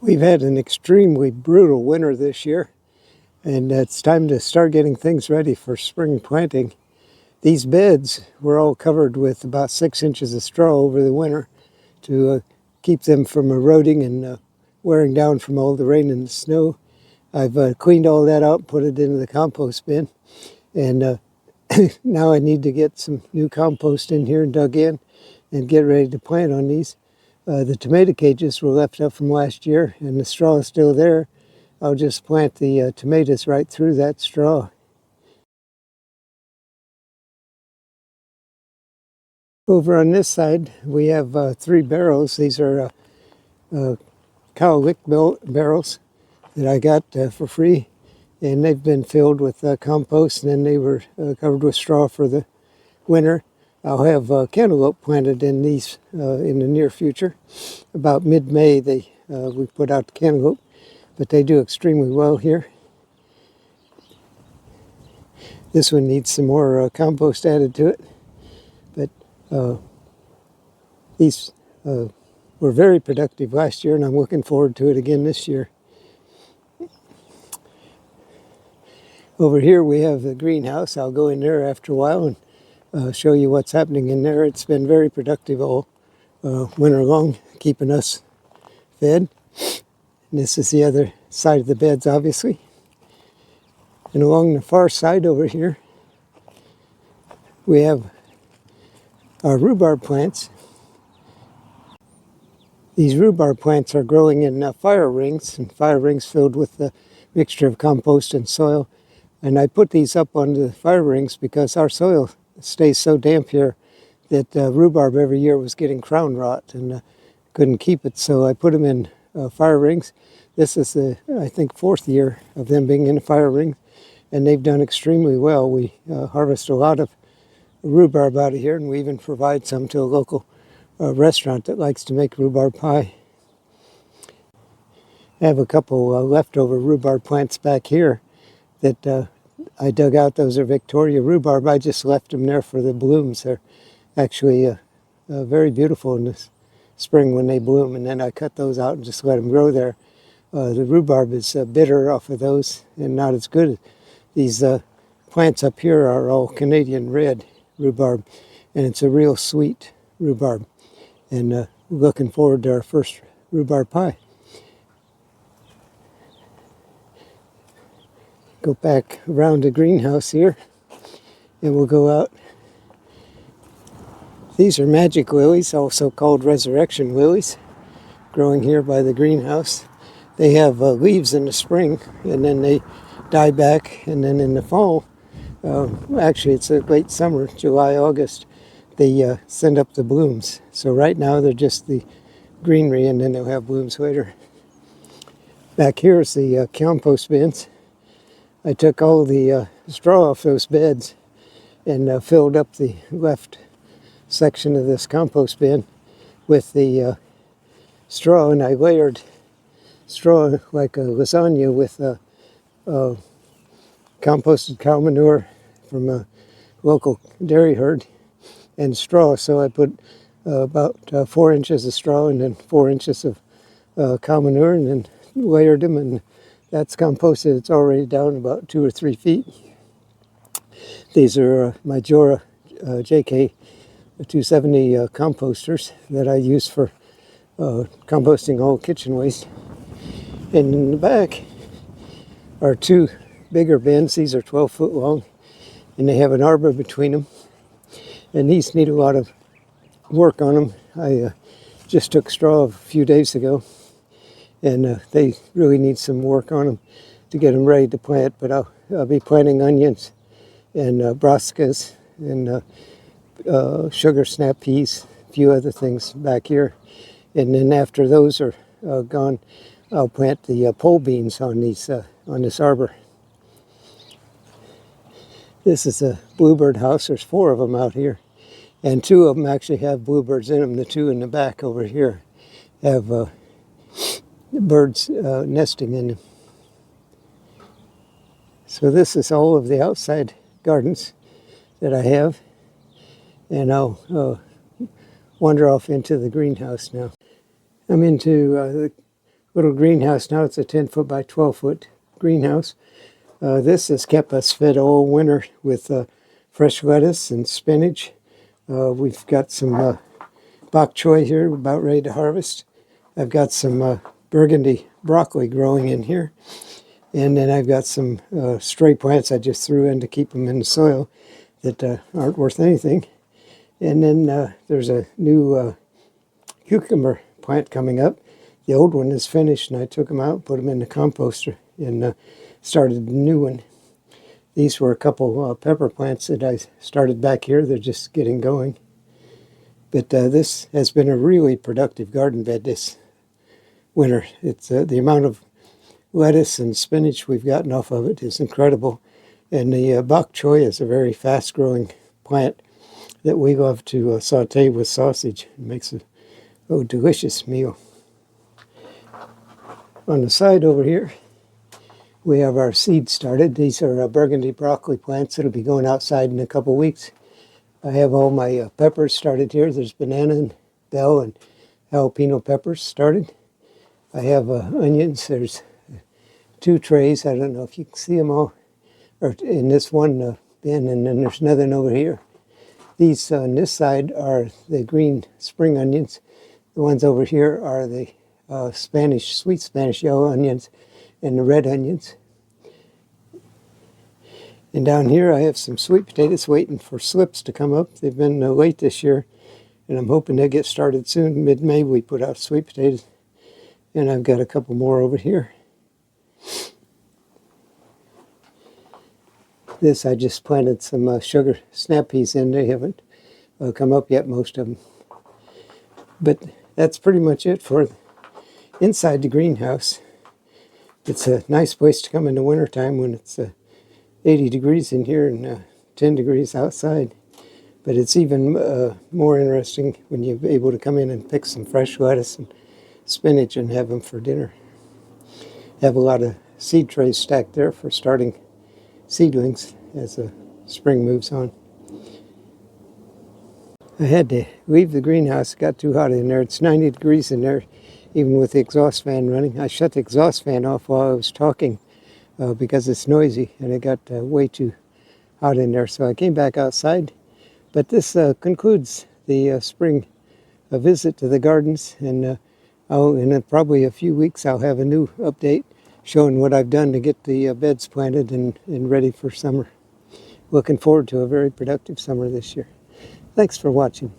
We've had an extremely brutal winter this year, and it's time to start getting things ready for spring planting. These beds were all covered with about 6 inches of straw over the winter to keep them from eroding and wearing down from all the rain and the snow. I've cleaned all that out, put it into the compost bin, and now I need to get some new compost in here and dug in and get ready to plant on these. The tomato cages were left up from last year, and the straw is still there. I'll just plant the tomatoes right through that straw. Over on this side, we have 3 barrels. These are cowlick barrels that I got for free, and they've been filled with compost, and then they were covered with straw for the winter. I'll have cantaloupe planted in these in the near future. About mid-May, we put out the cantaloupe, but they do extremely well here. This one needs some more compost added to it, but these were very productive last year, and I'm looking forward to it again this year. Over here we have the greenhouse. I'll go in there after a while and show you what's happening in there. It's been very productive all winter long, keeping us fed. And this is the other side of the beds, obviously. And along the far side over here, we have our rhubarb plants. These rhubarb plants are growing in fire rings, and fire rings filled with a mixture of compost and soil. And I put these up on the fire rings because our soil stays so damp here that rhubarb every year was getting crown rot and couldn't keep it. So I put them in fire rings. This is the, I think, 4th year of them being in a fire ring, and they've done extremely well. We harvest a lot of rhubarb out of here, and we even provide some to a local restaurant that likes to make rhubarb pie. I have a couple leftover rhubarb plants back here that I dug out. Those are Victoria rhubarb. I just left them there for the blooms. They're actually very beautiful in the spring when they bloom, and then I cut those out and just let them grow there. The rhubarb is bitter off of those and not as good. These plants up here are all Canadian red rhubarb, and it's a real sweet rhubarb. And looking forward to our first rhubarb pie. Go back around the greenhouse here, and we'll go out. These are magic lilies, also called resurrection lilies, growing here by the greenhouse. They have leaves in the spring, and then they die back, and then in the fall, actually it's a late summer, July, August, they send up the blooms. So right now they're just the greenery, and then they'll have blooms later. Back here is the compost bins. I took all the straw off those beds and filled up the left section of this compost bin with the straw, and I layered straw like a lasagna with composted cow manure from a local dairy herd and straw. So I put about 4 inches of straw and then 4 inches of cow manure, and then layered them, and that's composted. It's already down about 2 or 3 feet. These are my Jora JK 270 composters that I use for composting all kitchen waste. And in the back are 2 bigger bins. These are 12 foot long, and they have an arbor between them. And these need a lot of work on them. I just took straw a few days ago, and they really need some work on them to get them ready to plant. But I'll be planting onions and brassicas and sugar snap peas, a few other things back here. And then after those are gone, I'll plant the pole beans on these on this arbor. This is a bluebird house. There's 4 of them out here, and 2 of them actually have bluebirds in them. The 2 in the back over here have birds nesting in them. So this is all of the outside gardens that I have, and I'll wander off into the greenhouse now. I'm into the little greenhouse now. It's a 10-foot by 12-foot greenhouse. This has kept us fed all winter with fresh lettuce and spinach. We've got some bok choy here, about ready to harvest. I've got some burgundy broccoli growing in here. And then I've got some stray plants I just threw in to keep them in the soil that aren't worth anything. And then there's a new cucumber plant coming up. The old one is finished, and I took them out, put them in the composter, and started a new one. These were a couple pepper plants that I started back here. They're just getting going. But this has been a really productive garden bed this winter. It's the amount of lettuce and spinach we've gotten off of it is incredible. And the bok choy is a very fast-growing plant that we love to saute with sausage. It makes a delicious meal. On the side over here, we have our seeds started. These are burgundy broccoli plants that'll be going outside in a couple weeks. I have all my peppers started here. There's banana and bell and jalapeno peppers started. I have onions. There's 2 trays. I don't know if you can see them all, or in this one bin, and then there's another one over here. These on this side are the green spring onions. The ones over here are the sweet Spanish yellow onions and the red onions. And down here I have some sweet potatoes waiting for slips to come up. They've been late this year, and I'm hoping they'll get started soon. Mid-May we put out sweet potatoes. And I've got a couple more over here. This, I just planted some sugar snap peas in. They haven't come up yet, most of them. But that's pretty much it for inside the greenhouse. It's a nice place to come in the wintertime when it's 80 degrees in here and 10 degrees outside. But it's even more interesting when you're able to come in and pick some fresh lettuce and spinach and have them for dinner. Have a lot of seed trays stacked there for starting seedlings as the spring moves on. I had to leave the greenhouse. It got too hot in there. It's 90 degrees in there, even with the exhaust fan running. I shut the exhaust fan off while I was talking because it's noisy, and it got way too hot in there. So I came back outside. But this concludes the spring visit to the gardens, and in probably a few weeks I'll have a new update showing what I've done to get the beds planted and ready for summer. Looking forward to a very productive summer this year. Thanks for watching.